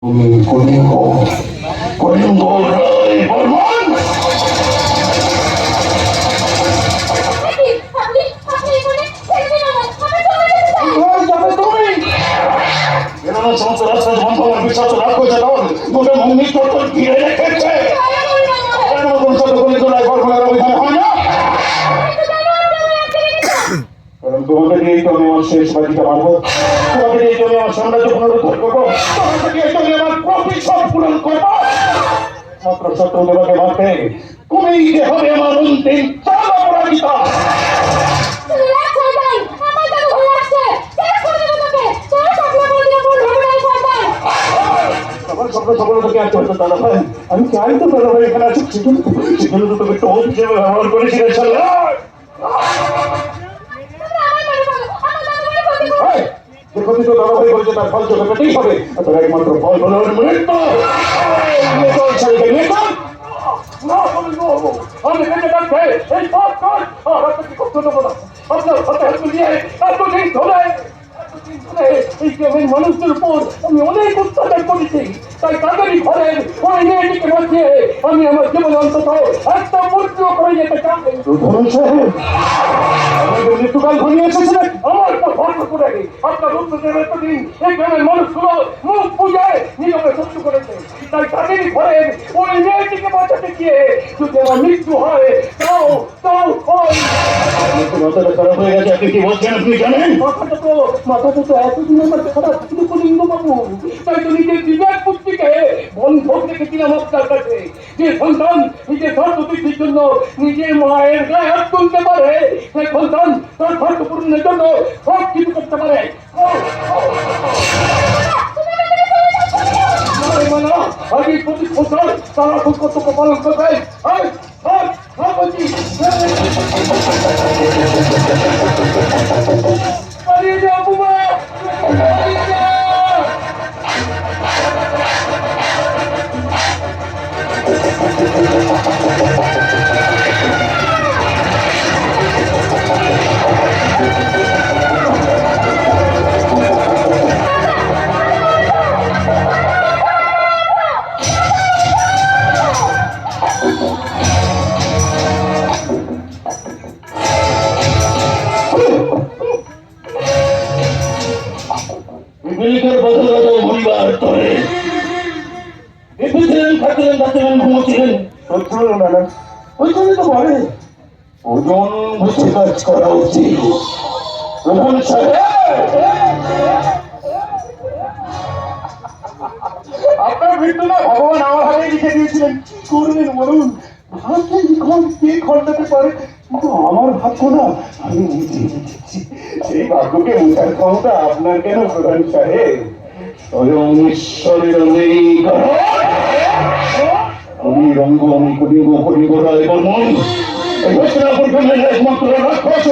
কলিঙ্গ কলিঙ্গ রায় বর্মন সমস্ত রাস্তায় বন্ধ আমার বিশ্বাস রাগ করছে তখন গোটা মন্দির চত্বর ঘিরে রেখেছে ওইখানে হয় না কারণ তোমাকে দিয়েই তো আমি আমার শেষ বাড়িটা মারবো তোমাকে দিয়েই তো আমি আমার সাম্রাজ্য পুনরুদ্ধার করবো তোমাকে দিয়েই তো আমি আমার প্রতিশোধ পূরণ করবো মাত্র শত্রু দেবকে মারতে কমেই যে হবে আমার অন্তিম চাল অপরাজিতা আমি চাই তো দাদা ভাই এখানে আছি সেজন্য তো তোকে টোপ হিসেবে ব্যবহার করেছি যে ক্ষতি তো দাদা ভাই করেছে তার ফল চোখে পেতেই হবে তার একমাত্র ফল হলো মৃত্যু আমি বেঁচে থাকতে এই পাপ কাজ আর আপনাকে করতে দেবো না আপনার হাতে হাত মিলিয়ে এতদিন ধরে এই গ্রামের মানুষদের উপর আমি অনেক অত্যাচার করেছি তাই তাদেরই ঘরের ওই মেয়েটিকে বাঁচিয়ে আমি আমার জীবন অন্তত একটা মূর্তিও করে যেতে চাই মৃত্যুকাল ঘনিয়ে এসেছিলেন আমার উপর ভরসা করে আপনার উত্তরের এতদিন এই গ্রামের মানুষগুলো মুখ পুজায় নীরবে সহ্য করেছে তাই তাদেরই ঘরের ওই মেয়েটিকে বাঁচাতে গিয়ে যদি আমার মৃত্যু হয় তাও তাও মাথাটা খারাপ হয়ে গেছে আপনি কি বলছেন আপনি জানেন মাথাটা তো এতদিন আমার খারাপ ছিল কলিঙ্গ বাবু তাই তো নিজের বিবেক পুত্রীকে বন্ধক রেখেছিলাম আপনার কাছে যে সন্তান নিজের স্বার্থবৃদ্ধির জন্য নিজের মায়ের গায়ে হাত তুলতে পারে সেই সন্তান তার স্বার্থ পূরণের জন্য সব কিছু করতে পারে আগে প্রতি বছর তারা কর্তব্য পালন করবে ওজন বুঝে কাজ করা উচিত আপনার মৃত্যু না ভগবান আমার হাতে লিখে দিয়েছিলেন কি করবেন বলুন ভাগ্যে লিখন কে খণ্ডাতে পারে কিন্তু আমার ভাগ্য না আমি নিজে লিখেছি সেই ভাগ্যকে মুছার ক্ষমতা আপনার কেন প্রধান সাহেব স্বয়ং ঈশ্বরের নেই আমি রঙ্গ আমি কলিঙ্গ কলিঙ্গ রায় বর্মন এই ঘোষণা একমাত্র রাক্ষস